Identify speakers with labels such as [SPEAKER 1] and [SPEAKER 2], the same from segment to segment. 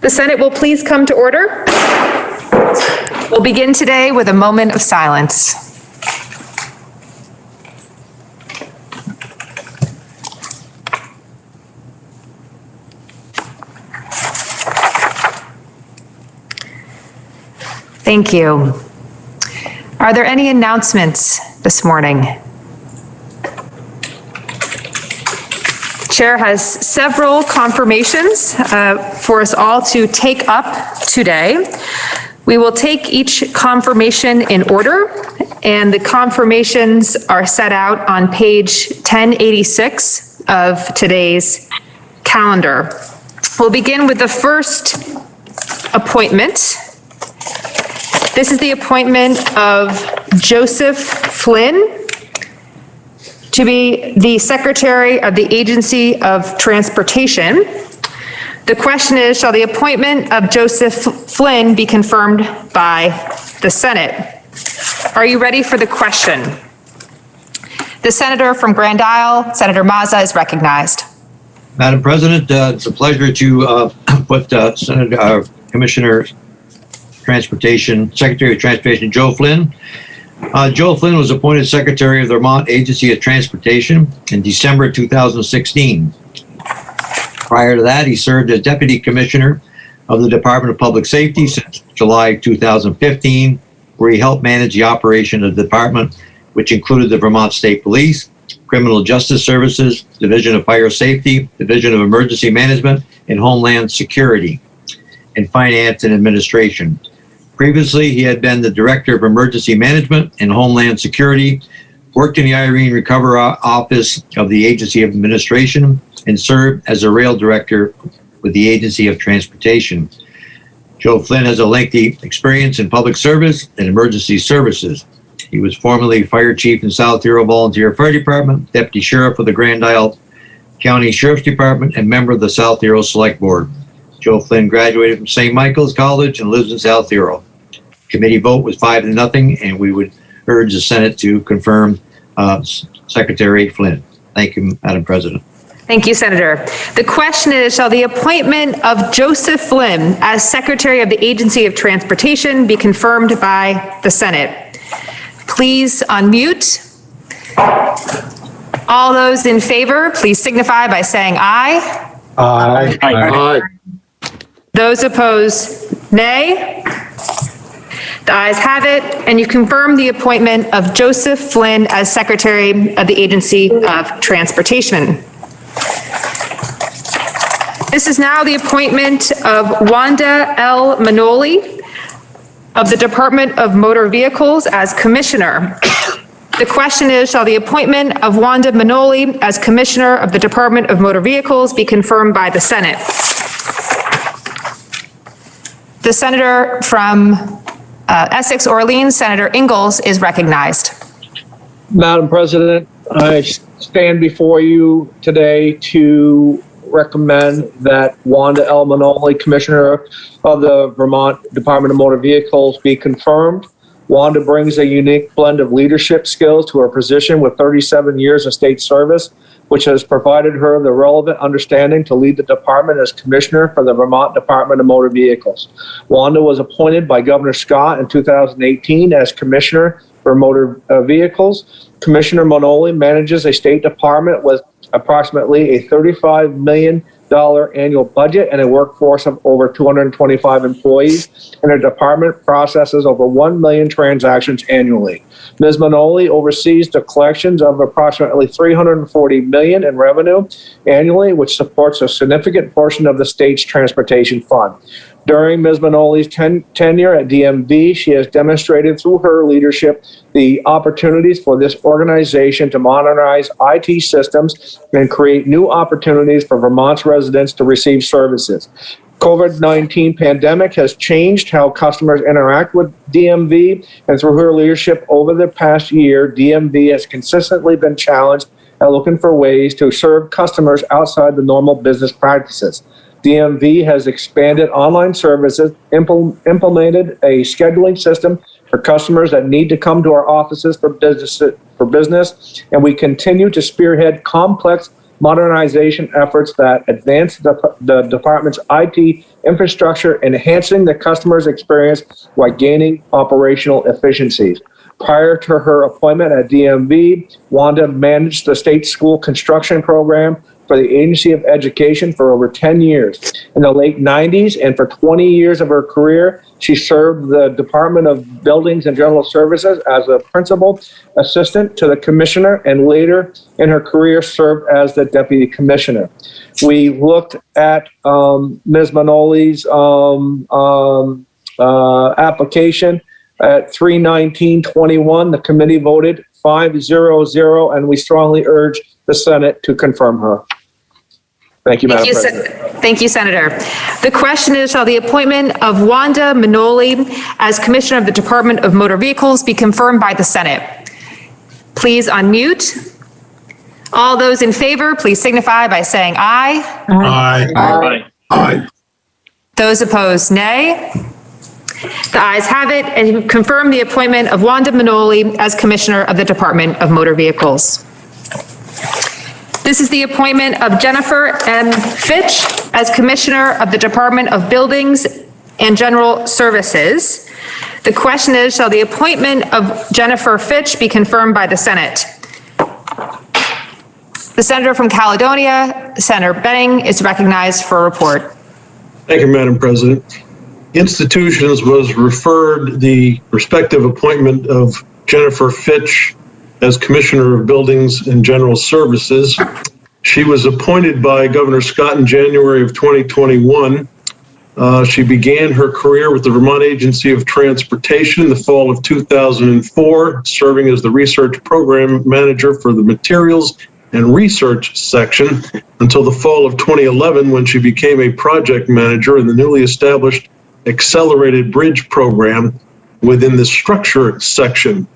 [SPEAKER 1] The Senate will please come to order. We'll begin today with a moment of silence. Thank you. Are there any announcements this morning? Chair has several confirmations for us all to take up today. We will take each confirmation in order, and the confirmations are set out on page 1086 of today's calendar. We'll begin with the first appointment. This is the appointment of Joseph Flynn to be the Secretary of the Agency of Transportation. The question is, shall the appointment of Joseph Flynn be confirmed by the Senate? Are you ready for the question? The Senator from Grand Isle, Senator Mazza, is recognized.
[SPEAKER 2] Madam President, it's a pleasure to put Commissioner Transportation, Secretary of Transportation, Joe Flynn. Joe Flynn was appointed Secretary of the Vermont Agency of Transportation in December 2016. Prior to that, he served as Deputy Commissioner of the Department of Public Safety since July 2015, where he helped manage the operation of the department, which included the Vermont State Police, Criminal Justice Services, Division of Fire Safety, Division of Emergency Management, and Homeland Security, and Finance and Administration. Previously, he had been the Director of Emergency Management and Homeland Security, worked in the Irene Recover Office of the Agency of Administration, and served as a Rail Director with the Agency of Transportation. Joe Flynn has a lengthy experience in public service and emergency services. He was formerly Fire Chief in South Hero Volunteer Fire Department, Deputy Sheriff of the Grand Isle County Sheriff's Department, and member of the South Hero Select Board. Joe Flynn graduated from St. Michael's College and lives in South Hero. Committee vote was 5-0, and we would urge the Senate to confirm Secretary Flynn. Thank you, Madam President.
[SPEAKER 1] Thank you, Senator. The question is, shall the appointment of Joseph Flynn as Secretary of the Agency of Transportation be confirmed by the Senate? Please unmute. All those in favor, please signify by saying aye.
[SPEAKER 3] Aye.
[SPEAKER 4] Aye.
[SPEAKER 1] Those opposed, nay. The ayes have it, and you confirm the appointment of Joseph Flynn as Secretary of the Agency of Transportation. This is now the appointment of Wanda L. Manoli of the Department of Motor Vehicles as Commissioner. The question is, shall the appointment of Wanda Manoli as Commissioner of the Department of Motor Vehicles be confirmed by the Senate? The Senator from Essex Orleans, Senator Ingalls, is recognized.
[SPEAKER 3] Madam President, I stand before you today to recommend that Wanda L. Manoli, Commissioner of the Vermont Department of Motor Vehicles, be confirmed. Wanda brings a unique blend of leadership skills to her position with 37 years of state service, which has provided her the relevant understanding to lead the department as Commissioner for the Vermont Department of Motor Vehicles. Wanda was appointed by Governor Scott in 2018 as Commissioner for Motor Vehicles. Commissioner Manoli manages a state department with approximately a $35 million annual budget and a workforce of over 225 employees, and her department processes over 1 million transactions annually. Ms. Manoli oversees the collections of approximately $340 million in revenue annually, which supports a significant portion of the state's transportation fund. During Ms. Manoli's tenure at DMV, she has demonstrated through her leadership the opportunities for this organization to modernize IT systems and create new opportunities for Vermont's residents to receive services. COVID-19 pandemic has changed how customers interact with DMV, and through her leadership over the past year, DMV has consistently been challenged at looking for ways to serve customers outside the normal business practices. DMV has expanded online services, implemented a scheduling system for customers that need to come to our offices for business, and we continue to spearhead complex modernization efforts that advance the department's IT infrastructure, enhancing the customer's experience while gaining operational efficiencies. Prior to her appointment at DMV, Wanda managed the state school construction program for the Agency of Education for over 10 years. In the late 90s and for 20 years of her career, she served the Department of Buildings and General Services as a principal assistant to the commissioner, and later in her career served as the deputy commissioner. We looked at Ms. Manoli's application at 3/19/21. The committee voted 5-0-0, and we strongly urge the Senate to confirm her. Thank you, Madam President.
[SPEAKER 1] Thank you, Senator. The question is, shall the appointment of Wanda Manoli as Commissioner of the Department of Motor Vehicles be confirmed by the Senate? Please unmute. All those in favor, please signify by saying aye.
[SPEAKER 4] Aye. Aye.
[SPEAKER 1] Those opposed, nay. The ayes have it, and confirm the appointment of Wanda Manoli as Commissioner of the Department of Motor Vehicles. This is the appointment of Jennifer M. Fitch as Commissioner of the Department of Buildings and General Services. The question is, shall the appointment of Jennifer Fitch be confirmed by the Senate? The Senator from Caledonia, Senator Benning, is recognized for a report.
[SPEAKER 4] Thank you, Madam President. Institutions was referred the respective appointment of Jennifer Fitch as Commissioner of Buildings and General Services. She was appointed by Governor Scott in January of 2021. She began her career with the Vermont Agency of Transportation in the fall of 2004, serving as the Research Program Manager for the Materials and Research section until the fall of 2011, when she became a project manager in the newly established Accelerated Bridge Program within the Structure section.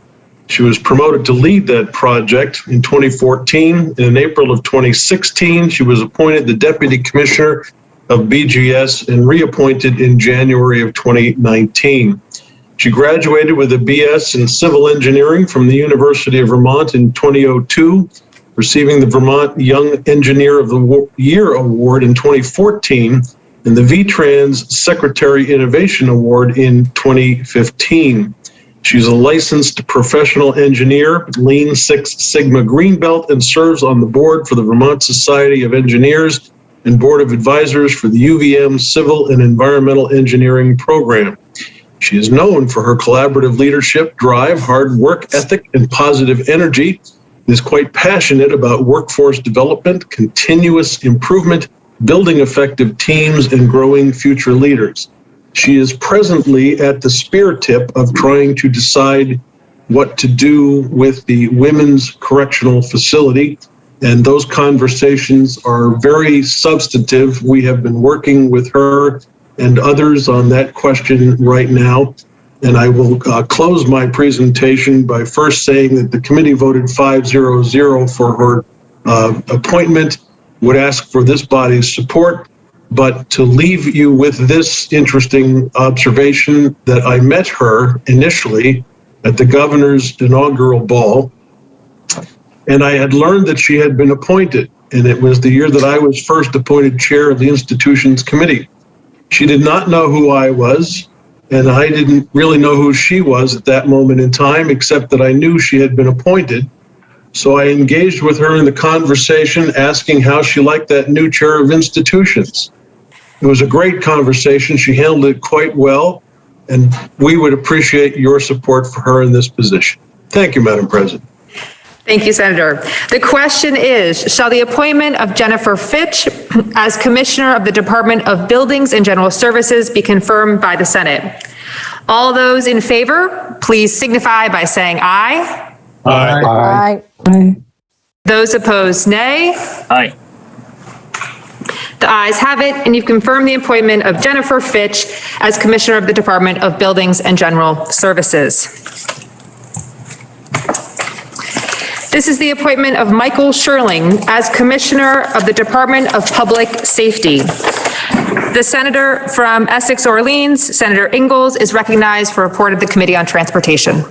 [SPEAKER 4] She was promoted to lead that project in 2014. And in April of 2016, she was appointed the Deputy Commissioner of BGS and reappointed in January of 2019. She graduated with a BS in Civil Engineering from the University of Vermont in 2002, receiving the Vermont Young Engineer of the Year Award in 2014 and the VTrans Secretary Innovation Award in 2015. She's a licensed professional engineer, Lean Six Sigma Green Belt, and serves on the board for the Vermont Society of Engineers and Board of Advisors for the UVM Civil and Environmental Engineering Program. She is known for her collaborative leadership, drive, hard work ethic, and positive energy. Is quite passionate about workforce development, continuous improvement, building effective teams, and growing future leaders. She is presently at the spear tip of trying to decide what to do with the Women's Correctional Facility, and those conversations are very substantive. We have been working with her and others on that question right now, and I will close my presentation by first saying that the committee voted 5-0-0 for her appointment, would ask for this body's support. But to leave you with this interesting observation, that I met her initially at the governor's inaugural ball, and I had learned that she had been appointed, and it was the year that I was first appointed chair of the institution's committee. She did not know who I was, and I didn't really know who she was at that moment in time, except that I knew she had been appointed. So I engaged with her in the conversation, asking how she liked that new chair of institutions. It was a great conversation. She handled it quite well, and we would appreciate your support for her in this position. Thank you, Madam President.
[SPEAKER 1] Thank you, Senator. The question is, shall the appointment of Jennifer Fitch as Commissioner of the Department of Buildings and General Services be confirmed by the Senate? All those in favor, please signify by saying aye.
[SPEAKER 4] Aye.
[SPEAKER 5] Aye.
[SPEAKER 1] Those opposed, nay.
[SPEAKER 6] Aye.
[SPEAKER 1] The ayes have it, and you've confirmed the appointment of Jennifer Fitch as Commissioner of the Department of Buildings and General Services. This is the appointment of Michael Sherling as Commissioner of the Department of Public Safety. The Senator from Essex Orleans, Senator Ingalls, is recognized for a report of the Committee on Transportation.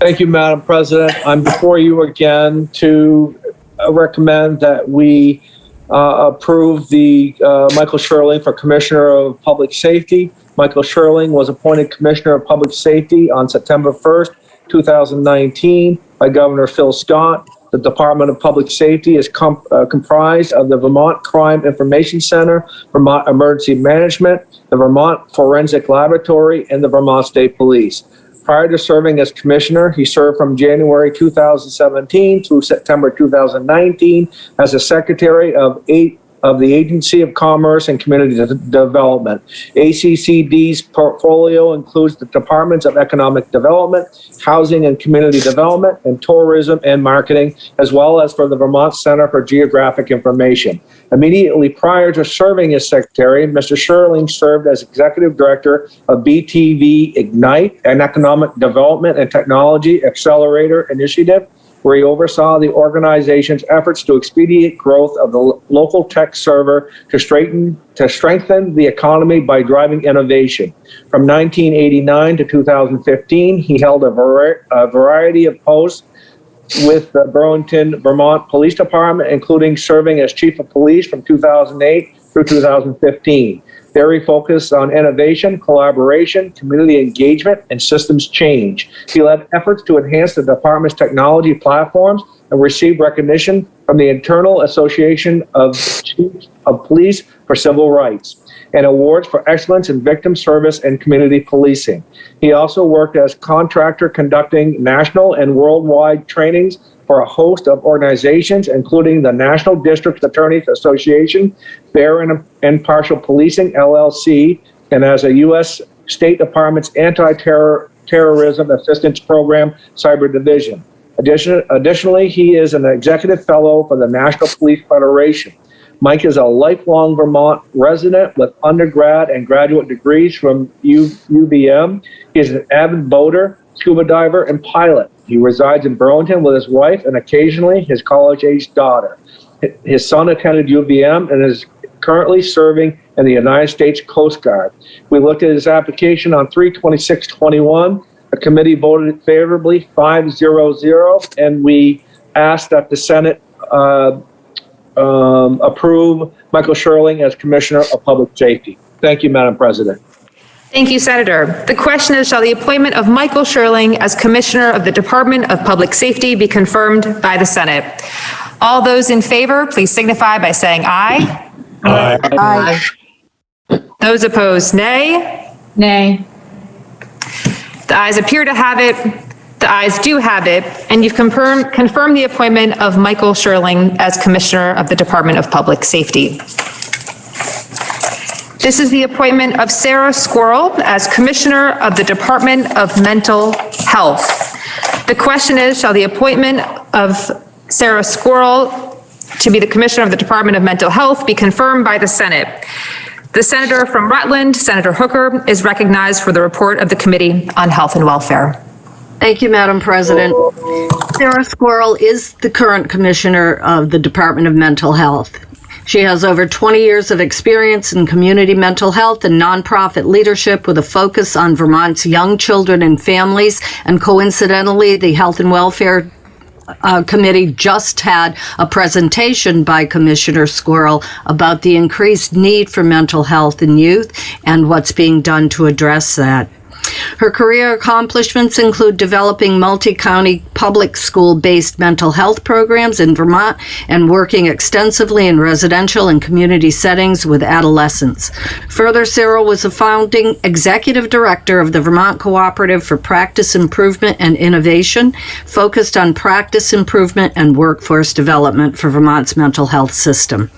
[SPEAKER 3] Thank you, Madam President. I'm before you again to recommend that we approve the Michael Sherling for Commissioner of Public Safety. Michael Sherling was appointed Commissioner of Public Safety on September 1st, 2019 by Governor Phil Scott. The Department of Public Safety is comprised of the Vermont Crime Information Center, Vermont Emergency Management, the Vermont Forensic Laboratory, and the Vermont State Police. Prior to serving as commissioner, he served from January 2017 through September 2019 as the secretary of the Agency of Commerce and Community Development. ACCD's portfolio includes the Departments of Economic Development, Housing and Community Development, and Tourism and Marketing, as well as for the Vermont Center for Geographic Information. Immediately prior to serving as secretary, Mr. Sherling served as executive director of BTV Ignite, an economic development and technology accelerator initiative, where he oversaw the organization's efforts to expedite growth of the local tech server to strengthen the economy by driving innovation. From 1989 to 2015, he held a variety of posts with the Burlington, Vermont Police Department, including serving as chief of police from 2008 through 2015. There he focused on innovation, collaboration, community engagement, and systems change. He led efforts to enhance the department's technology platforms and received recognition from the Internal Association of Chiefs of Police for Civil Rights and awards for excellence in victim service and community policing. He also worked as contractor conducting national and worldwide trainings for a host of organizations, including the National District Attorneys Association, Fair and Impartial Policing, LLC, and as a U.S. State Department's Anti-Terrorism Assistance Program Cyber Division. Additionally, he is an executive fellow for the National Police Federation. Mike is a lifelong Vermont resident with undergrad and graduate degrees from UVM. He is an avid boater, scuba diver, and pilot. He resides in Burlington with his wife and occasionally his college-aged daughter. His son attended UVM and is currently serving in the United States Coast Guard. We looked at his application on 3/26/21. The committee voted favorably 5-0-0, and we asked that the Senate approve Michael Sherling as Commissioner of Public Safety. Thank you, Madam President.
[SPEAKER 1] Thank you, Senator. The question is, shall the appointment of Michael Sherling as Commissioner of the Department of Public Safety be confirmed by the Senate? All those in favor, please signify by saying aye.
[SPEAKER 5] Aye.
[SPEAKER 1] Those opposed, nay.
[SPEAKER 5] Nay.
[SPEAKER 1] The ayes appear to have it. The ayes do have it, and you've confirmed the appointment of Michael Sherling as Commissioner of the Department of Public Safety. This is the appointment of Sarah Squirrel as Commissioner of the Department of Mental Health. The question is, shall the appointment of Sarah Squirrel to be the Commissioner of the Department of Mental Health be confirmed by the Senate? The senator from Rutland, Senator Hooker, is recognized for the report of the Committee on Health and Welfare.
[SPEAKER 6] Thank you, Madam President. Sarah Squirrel is the current Commissioner of the Department of Mental Health. She has over 20 years of experience in community mental health and nonprofit leadership with a focus on Vermont's young children and families. And coincidentally, the Health and Welfare Committee just had a presentation by Commissioner Squirrel about the increased need for mental health in youth and what's being done to address that. Her career accomplishments include developing multi-county public school-based mental health programs in Vermont and working extensively in residential and community settings with adolescents. Further, Sarah was a founding executive director of the Vermont Cooperative for Practice Improvement and Innovation, focused on practice improvement and workforce development for Vermont's mental health system.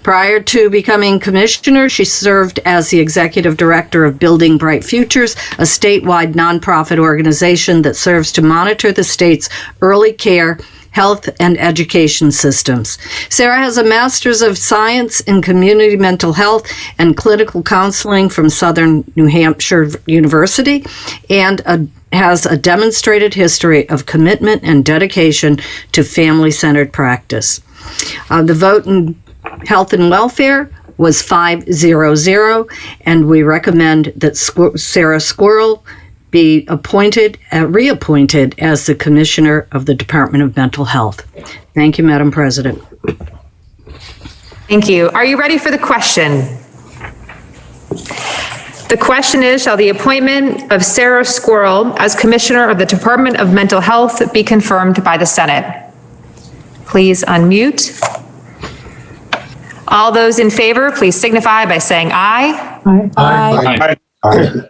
[SPEAKER 6] Prior to becoming commissioner, she served as the executive director of Building Bright Futures, a statewide nonprofit organization that serves to monitor the state's early care, health, and education systems. Sarah has a Master's of Science in Community Mental Health and Clinical Counseling from Southern New Hampshire University and has a demonstrated history of commitment and dedication to family-centered practice. The vote in Health and Welfare was 5-0-0, and we recommend that Sarah Squirrel be reappointed as the Commissioner of the Department of Mental Health. Thank you, Madam President.
[SPEAKER 1] Thank you. Are you ready for the question? The question is, shall the appointment of Sarah Squirrel as Commissioner of the Department of Mental Health be confirmed by the Senate? Please unmute. All those in favor, please signify by saying aye.
[SPEAKER 5] Aye.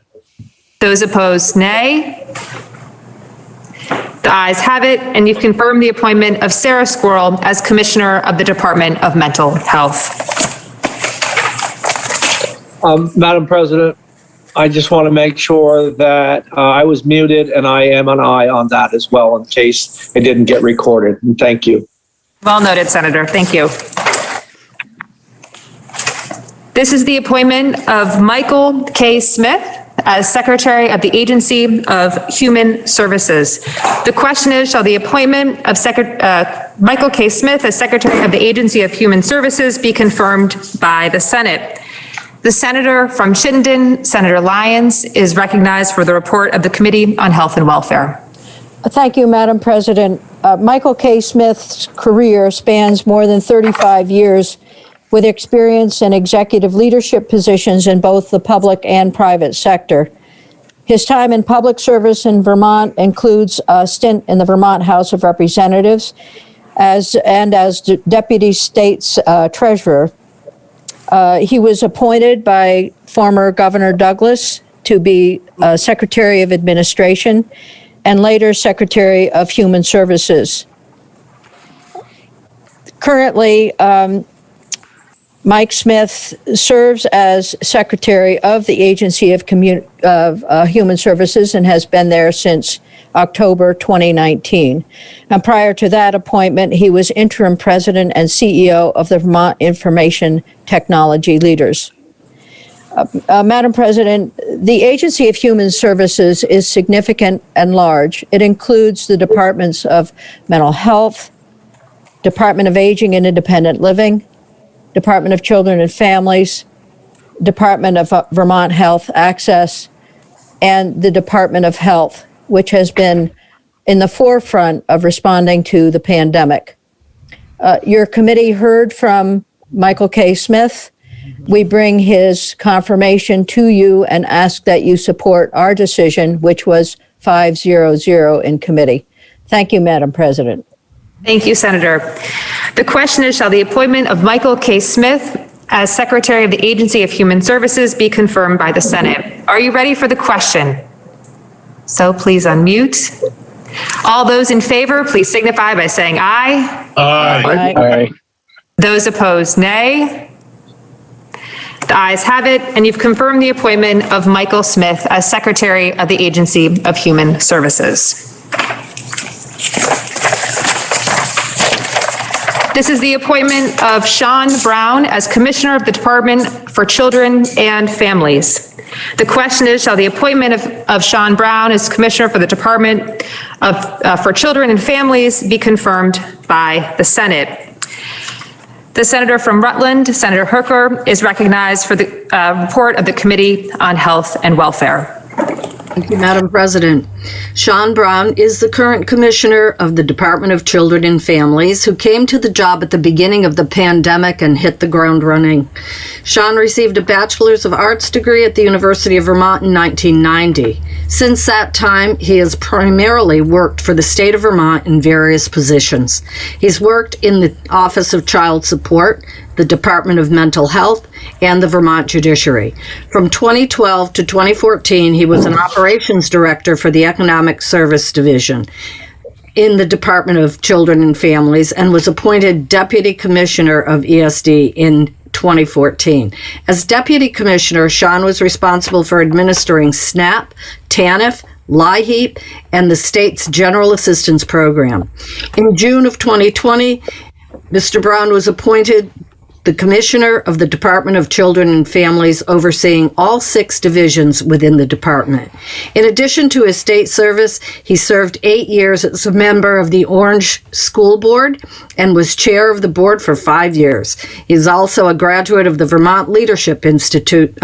[SPEAKER 1] Those opposed, nay. The ayes have it, and you've confirmed the appointment of Sarah Squirrel as Commissioner of the Department of Mental Health.
[SPEAKER 3] Madam President, I just want to make sure that I was muted and I am an aye on that as well in case it didn't get recorded. And thank you.
[SPEAKER 1] Well noted, Senator. Thank you. This is the appointment of Michael K. Smith as Secretary of the Agency of Human Services. The question is, shall the appointment of Michael K. Smith as Secretary of the Agency of Human Services be confirmed by the Senate? The senator from Chittenden, Senator Lyons, is recognized for the report of the Committee on Health and Welfare.
[SPEAKER 5] Thank you, Madam President. Michael K. Smith's career spans more than 35 years with experience in executive leadership positions in both the public and private sector. His time in public service in Vermont includes a stint in the Vermont House of Representatives as Deputy State's Treasurer. He was appointed by former Governor Douglas to be Secretary of Administration and later Secretary of Human Services. Currently, Mike Smith serves as Secretary of the Agency of Human Services and has been there since October 2019. And prior to that appointment, he was interim president and CEO of the Vermont Information Technology Leaders. Madam President, the Agency of Human Services is significant and large. It includes the Departments of Mental Health, Department of Aging and Independent Living, Department of Children and Families, Department of Vermont Health Access, and the Department of Health, which has been in the forefront of responding to the pandemic. Your committee heard from Michael K. Smith. We bring his confirmation to you and ask that you support our decision, which was 5-0-0 in committee. Thank you, Madam President.
[SPEAKER 1] Thank you, Senator. The question is, shall the appointment of Michael K. Smith as Secretary of the Agency of Human Services be confirmed by the Senate? Are you ready for the question? So please unmute. All those in favor, please signify by saying aye.
[SPEAKER 5] Aye.
[SPEAKER 1] Those opposed, nay. The ayes have it, and you've confirmed the appointment of Michael Smith as Secretary of the Agency of Human Services. This is the appointment of Sean Brown as Commissioner of the Department for Children and Families. The question is, shall the appointment of Sean Brown as Commissioner for the Department for Children and Families be confirmed by the Senate? The senator from Rutland, Senator Hooker, is recognized for the report of the Committee on Health and Welfare.
[SPEAKER 6] Thank you, Madam President. Sean Brown is the current Commissioner of the Department of Children and Families, who came to the job at the beginning of the pandemic and hit the ground running. Sean received a Bachelor's of Arts degree at the University of Vermont in 1990. Since that time, he has primarily worked for the state of Vermont in various positions. He's worked in the Office of Child Support, the Department of Mental Health, and the Vermont Judiciary. From 2012 to 2014, he was an operations director for the Economic Service Division in the Department of Children and Families and was appointed Deputy Commissioner of ESD in 2014. As Deputy Commissioner, Sean was responsible for administering SNAP, TANF, LIHEAP, and the state's General Assistance Program. In June of 2020, Mr. Brown was appointed the Commissioner of the Department of Children and Families, overseeing all 6 divisions within the department. In addition to his state service, he served 8 years as a member of the Orange School Board and was chair of the board for 5 years. He is also a graduate of the Vermont Leadership Institute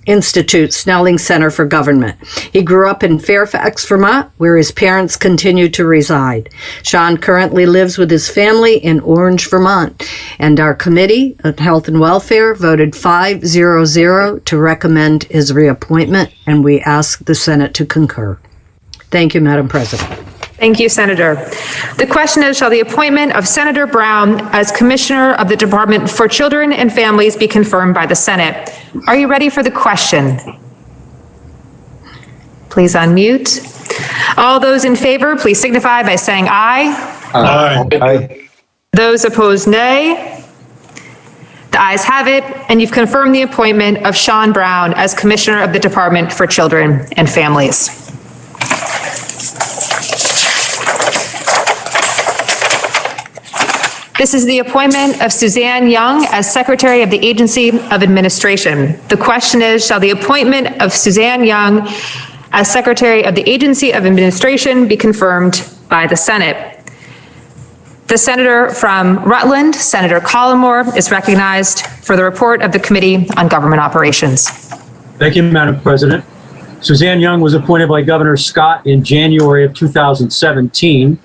[SPEAKER 6] Institute, Snelling Center for Government. He grew up in Fairfax, Vermont, where his parents continue to reside. Sean currently lives with his family in Orange, Vermont, and our Committee of Health and Welfare voted 5-0-0 to recommend his reappointment, and we ask the Senate to concur. Thank you, Madam President.
[SPEAKER 1] Thank you, Senator. The question is, shall the appointment of Senator Brown as Commissioner of the Department for Children and Families be confirmed by the Senate? Are you ready for the question? Please unmute. All those in favor, please signify by saying aye.
[SPEAKER 4] Aye.
[SPEAKER 1] Those opposed, nay. The ayes have it, and you've confirmed the appointment of Sean Brown as Commissioner of the Department for Children and Families. This is the appointment of Suzanne Young as Secretary of the Agency of Administration. The question is, shall the appointment of Suzanne Young as Secretary of the Agency of Administration be confirmed by the Senate? The senator from Rutland, Senator Collmore, is recognized for the report of the Committee on Government Operations.
[SPEAKER 7] Thank you, Madam President. Suzanne Young was appointed by Governor Scott in January of 2017.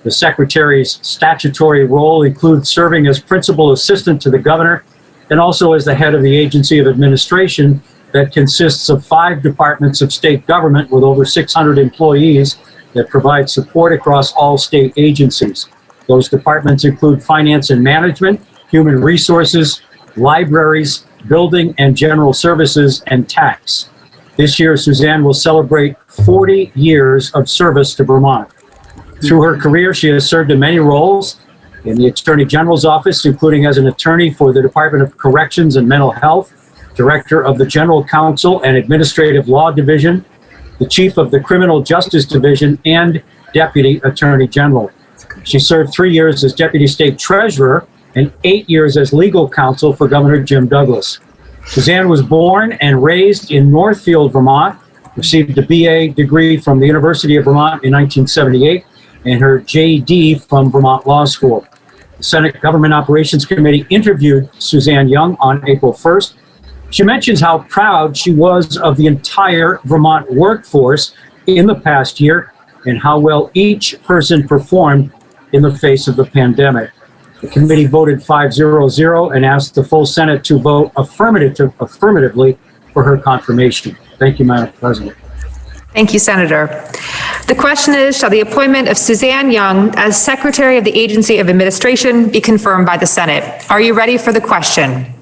[SPEAKER 7] The Secretary's statutory role includes serving as principal assistant to the governor and also as the head of the Agency of Administration that consists of 5 departments of state government with over 600 employees that provide support across all state agencies. Those departments include finance and management, human resources, libraries, building and general services, and tax. This year, Suzanne will celebrate 40 years of service to Vermont. Through her career, she has served in many roles in the Attorney General's office, including as an attorney for the Department of Corrections and Mental Health, Director of the General Counsel and Administrative Law Division, the Chief of the Criminal Justice Division, and Deputy Attorney General. She served 3 years as Deputy State Treasurer and 8 years as legal counsel for Governor Jim Douglas. Suzanne was born and raised in Northfield, Vermont, received a BA degree from the University of Vermont in 1978, and her JD from Vermont Law School. The Senate Government Operations Committee interviewed Suzanne Young on April 1st. She mentions how proud she was of the entire Vermont workforce in the past year and how well each person performed in the face of the pandemic. The committee voted 5-0-0 and asked the full Senate to vote affirmatively for her confirmation. Thank you, Madam President.
[SPEAKER 1] Thank you, Senator. The question is, shall the appointment of Suzanne Young as Secretary of the Agency of Administration be confirmed by the Senate? Are you ready for the question?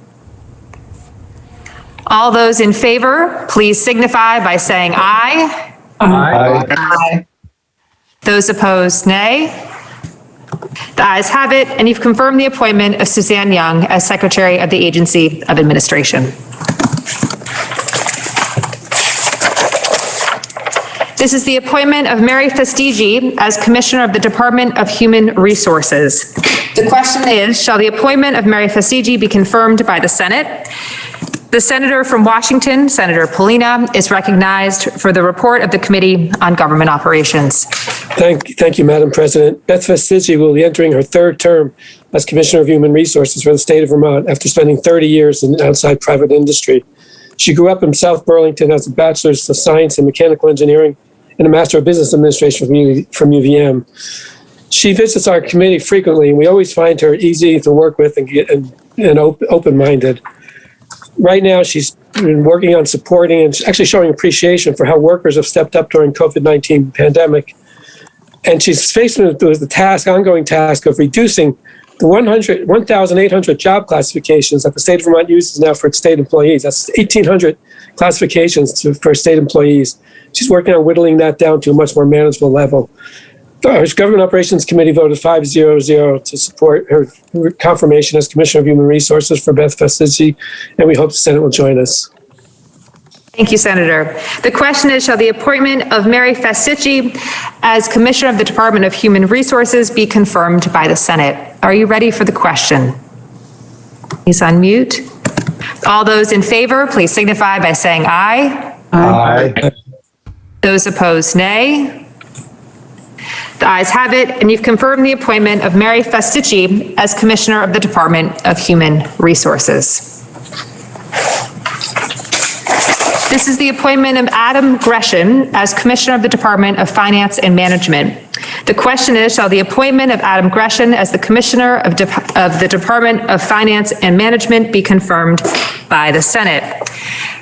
[SPEAKER 1] All those in favor, please signify by saying aye.
[SPEAKER 7] Aye.
[SPEAKER 1] Those opposed, nay. The ayes have it, and you've confirmed the appointment of Suzanne Young as Secretary of the Agency of Administration. This is the appointment of Mary Fastigi as Commissioner of the Department of Human Resources. The question is, shall the appointment of Mary Fastigi be confirmed by the Senate? The senator from Washington, Senator Polina, is recognized for the report of the Committee on Government Operations.
[SPEAKER 8] Thank you, Madam President. Beth Fastigi will be entering her 3rd term as Commissioner of Human Resources for the state of Vermont after spending 30 years in outside private industry. She grew up in South Burlington, has a bachelor's of science in mechanical engineering and a Master of Business Administration from UVM. She visits our committee frequently, and we always find her easy to work with and open-minded. Right now, she's been working on supporting and actually showing appreciation for how workers have stepped up during COVID-19 pandemic. And she's facing the ongoing task of reducing the 1,800 job classifications that the state of Vermont uses now for its state employees. That's 1,800 classifications for state employees. She's working on whittling that down to a much more manageable level. Our Government Operations Committee voted 5-0-0 to support her confirmation as Commissioner of Human Resources for Beth Fastigi, and we hope the Senate will join us.
[SPEAKER 1] Thank you, Senator. The question is, shall the appointment of Mary Fastigi as Commissioner of the Department of Human Resources be confirmed by the Senate? Are you ready for the question? Please unmute. All those in favor, please signify by saying aye.
[SPEAKER 7] Aye.
[SPEAKER 1] Those opposed, nay. The ayes have it, and you've confirmed the appointment of Mary Fastigi as Commissioner of the Department of Human Resources. This is the appointment of Adam Gresham as Commissioner of the Department of Finance and Management. The question is, shall the appointment of Adam Gresham as the Commissioner of the Department of Finance and Management be confirmed by the Senate?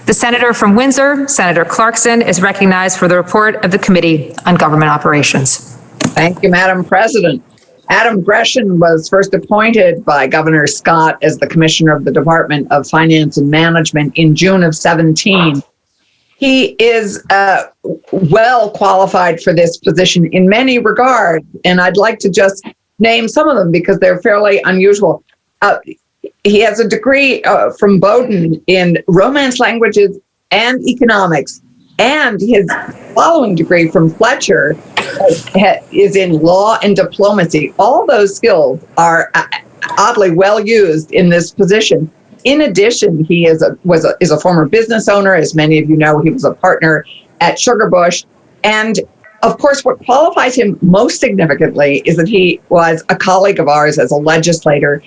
[SPEAKER 1] The Senator from Windsor, Senator Clarkson, is recognized for the report of the Committee on Government Operations.
[SPEAKER 9] Thank you, Madam President. Adam Gresham was first appointed by Governor Scott as the Commissioner of the Department of Finance and Management in June of 17. He is well qualified for this position in many regards, and I'd like to just name some of them because they're fairly unusual. He has a degree from Bowdoin in Romance languages and economics, and his following degree from Fletcher is in law and diplomacy. All those skills are oddly well used in this position. In addition, he is a former business owner. As many of you know, he was a partner at Sugarbush. And of course, what qualifies him most significantly is that he was a colleague of ours as a legislator,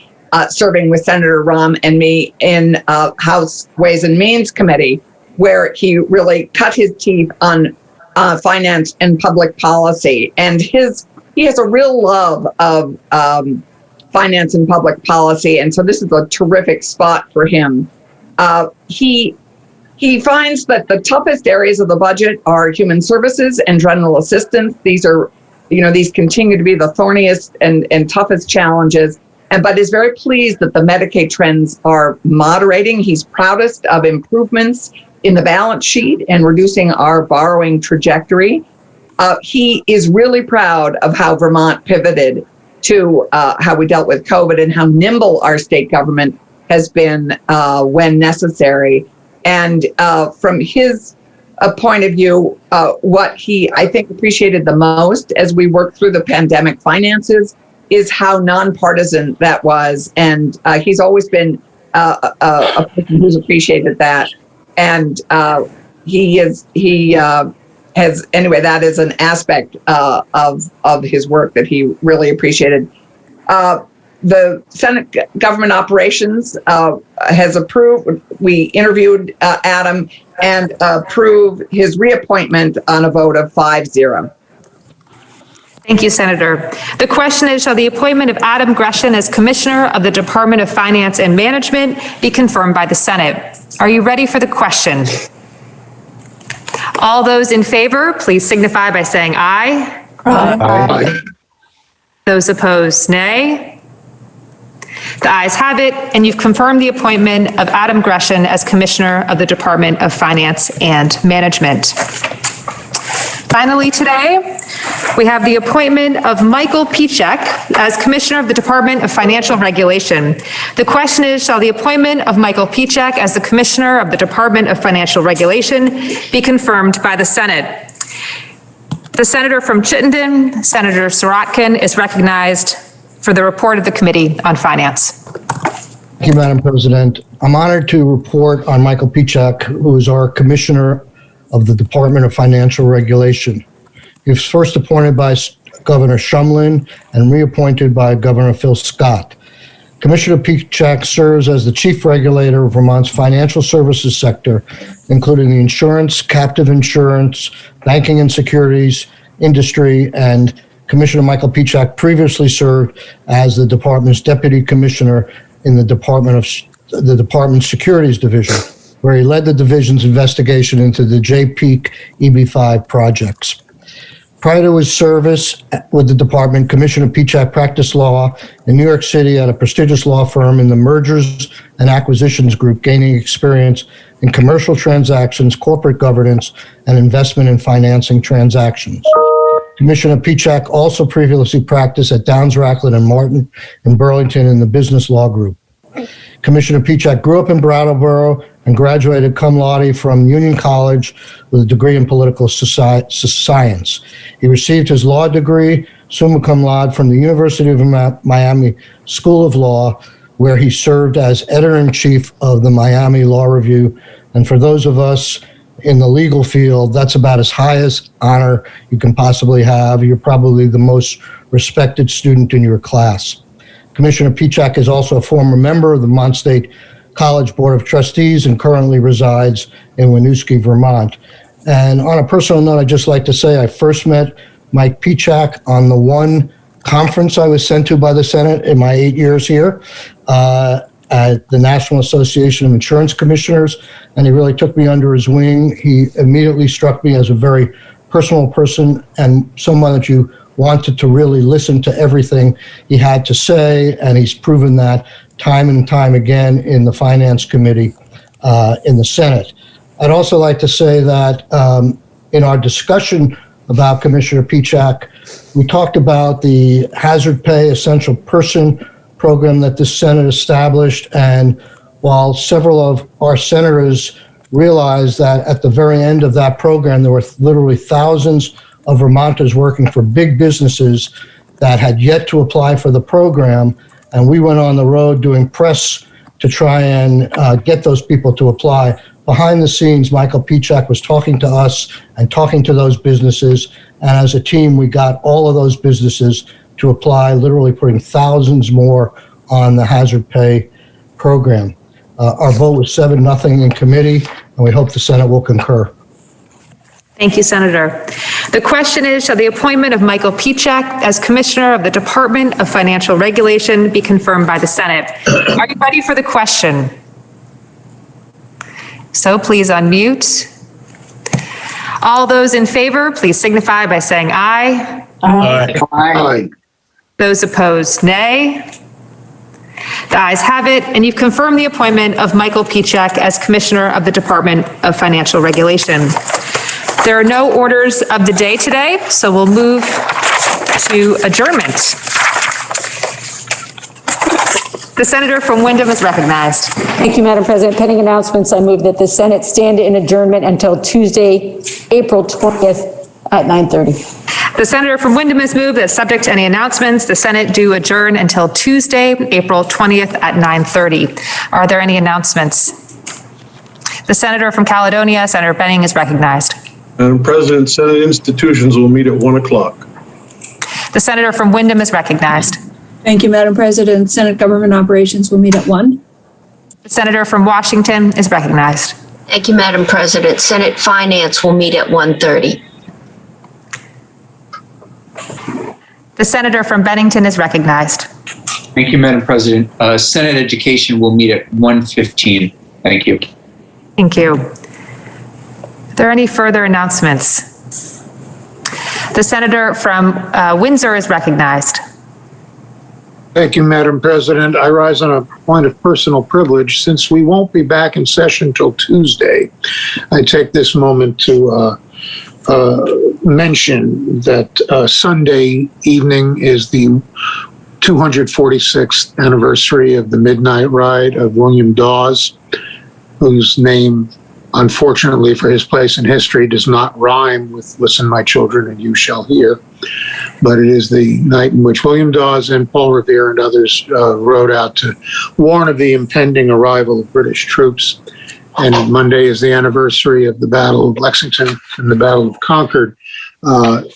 [SPEAKER 9] serving with Senator Rahm and me in House Ways and Means Committee, where he really cut his teeth on finance and public policy. And he has a real love of finance and public policy. And so this is a terrific spot for him. He finds that the toughest areas of the budget are human services and general assistance. These continue to be the thorniest and toughest challenges. But is very pleased that the Medicaid trends are moderating. He's proudest of improvements in the balance sheet and reducing our borrowing trajectory. He is really proud of how Vermont pivoted to how we dealt with COVID and how nimble our state government has been when necessary. And from his point of view, what he, I think, appreciated the most as we worked through the pandemic finances is how nonpartisan that was. And he's always been a person who's appreciated that. And that is an aspect of his work that he really appreciated. The Senate Government Operations has approved, we interviewed Adam and approved his reappointment on a vote of 5-0.
[SPEAKER 1] Thank you, Senator. The question is, shall the appointment of Adam Gresham as Commissioner of the Department of Finance and Management be confirmed by the Senate? Are you ready for the question? All those in favor, please signify by saying aye.
[SPEAKER 8] Aye.
[SPEAKER 1] Those opposed, nay. The ayes have it, and you've confirmed the appointment of Adam Gresham as Commissioner of the Department of Finance and Management. Finally today, we have the appointment of Michael Piechek as Commissioner of the Department of Financial Regulation. The question is, shall the appointment of Michael Piechek as the Commissioner of the Department of Financial Regulation be confirmed by the Senate? The Senator from Chittenden, Senator Sirotkin, is recognized for the report of the Committee on Finance.
[SPEAKER 10] Thank you, Madam President. I'm honored to report on Michael Piechek, who is our Commissioner of the Department of Financial Regulation. He was first appointed by Governor Shumlin and reappointed by Governor Phil Scott. Commissioner Piechek serves as the chief regulator of Vermont's financial services sector, including the insurance, captive insurance, banking and securities industry, and Commissioner Michael Piechek previously served as the department's deputy commissioner in the department's securities division, where he led the division's investigation into the JPEAK EB5 projects. Prior to his service with the department, Commissioner Piechek practiced law in New York City at a prestigious law firm in the Mergers and Acquisitions Group, gaining experience in commercial transactions, corporate governance, and investment and financing transactions. Commissioner Piechek also previously practiced at Downs, Racklin, and Martin in Burlington in the Business Law Group. Commissioner Piechek grew up in Brattleboro and graduated cum laude from Union College with a degree in political science. He received his law degree, summa cum laude, from the University of Miami School of Law, where he served as editor-in-chief of the Miami Law Review. And for those of us in the legal field, that's about as high as honor you can possibly have. You're probably the most respected student in your class. Commissioner Piechek is also a former member of the Vermont State College Board of Trustees and currently resides in Winooski, Vermont. And on a personal note, I'd just like to say I first met Mike Pichak on the one conference I was sent to by the Senate in my 8 years here at the National Association of Insurance Commissioners, and he really took me under his wing. He immediately struck me as a very personal person and someone that you wanted to really listen to everything he had to say, and he's proven that time and time again in the Finance Committee in the Senate. I'd also like to say that in our discussion about Commissioner Pichak, we talked about the hazard pay essential person program that the Senate established, and while several of our senators realized that at the very end of that program, there were literally thousands of Vermonters working for big businesses that had yet to apply for the program, and we went on the road doing press to try and get those people to apply. Behind the scenes, Michael Pichak was talking to us and talking to those businesses, and as a team, we got all of those businesses to apply, literally putting thousands more on the hazard pay program. Our vote was 7-0 in committee, and we hope the Senate will concur.
[SPEAKER 1] Thank you, Senator. The question is, shall the appointment of Michael Pichak as Commissioner of the Department of Financial Regulation be confirmed by the Senate? Are you ready for the question? So please unmute. All those in favor, please signify by saying aye.
[SPEAKER 4] Aye.
[SPEAKER 1] Those opposed, nay. The ayes have it, and you've confirmed the appointment of Michael Pichak as Commissioner of the Department of Financial Regulation. There are no orders of the day today, so we'll move to adjournment. The senator from Windham is recognized.
[SPEAKER 11] Thank you, Madam President. Pending announcements, I move that the Senate stand in adjournment until Tuesday, April 20th at 9:30.
[SPEAKER 1] The senator from Windham has moved that, subject to any announcements, the Senate do adjourn until Tuesday, April 20th at 9:30. Are there any announcements? The senator from Caledonia, Senator Benning, is recognized.
[SPEAKER 4] Madam President, Senate institutions will meet at 1 o'clock.
[SPEAKER 1] The senator from Windham is recognized.
[SPEAKER 12] Thank you, Madam President. Senate Government Operations will meet at 1.
[SPEAKER 1] The senator from Washington is recognized.
[SPEAKER 13] Thank you, Madam President. Senate Finance will meet at 1:30.
[SPEAKER 1] The senator from Bennington is recognized.
[SPEAKER 14] Thank you, Madam President. Senate Education will meet at 1:15. Thank you.
[SPEAKER 1] Thank you. Are there any further announcements? The senator from Windsor is recognized.
[SPEAKER 15] Thank you, Madam President. I rise on a point of personal privilege. Since we won't be back in session till Tuesday, I take this moment to mention that Sunday evening is the 246th anniversary of the midnight ride of William Dawes, whose name, unfortunately for his place in history, does not rhyme with "Listen, my children, and you shall hear." But it is the night in which William Dawes and Paul Revere and others rode out to warn of the impending arrival of British troops. And Monday is the anniversary of the Battle of Lexington and the Battle of Concord.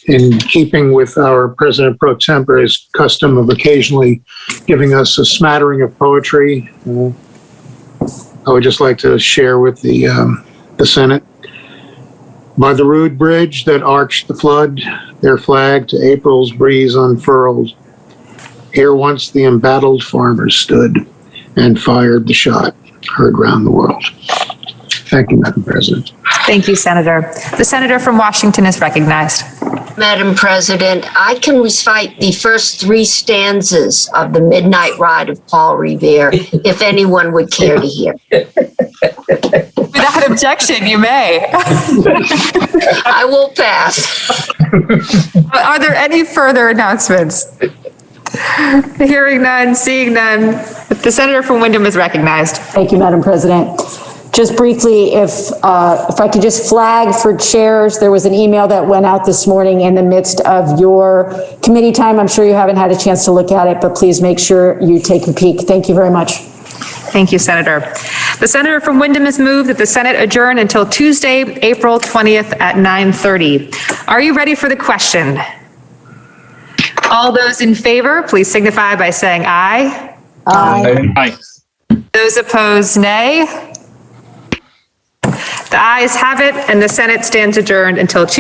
[SPEAKER 15] In keeping with our President pro tempore's custom of occasionally giving us a smattering of poetry, I would just like to share with the Senate. By the rude bridge that arched the flood, their flag to April's breeze unfurled. Here once the embattled farmers stood and fired the shot heard round the world. Thank you, Madam President.
[SPEAKER 1] Thank you, Senator. The senator from Washington is recognized.
[SPEAKER 13] Madam President, I can recite the first 3 stanzas of the Midnight Ride of Paul Revere, if anyone would care to hear.
[SPEAKER 1] Without objection, you may.
[SPEAKER 13] I will pass.
[SPEAKER 1] Are there any further announcements? Hearing none, seeing none. The senator from Windham is recognized.
[SPEAKER 11] Thank you, Madam President. Just briefly, if I could just flag for chairs, there was an email that went out this morning in the midst of your committee time. I'm sure you haven't had a chance to look at it, but please make sure you take a peek. Thank you very much.
[SPEAKER 1] Thank you, Senator. The senator from Windham has moved that the Senate adjourn until Tuesday, April 20th at 9:30. Are you ready for the question? All those in favor, please signify by saying aye.
[SPEAKER 11] Aye.
[SPEAKER 14] Aye.
[SPEAKER 1] Those opposed, nay. The ayes have it, and the Senate stands adjourned until Tuesday.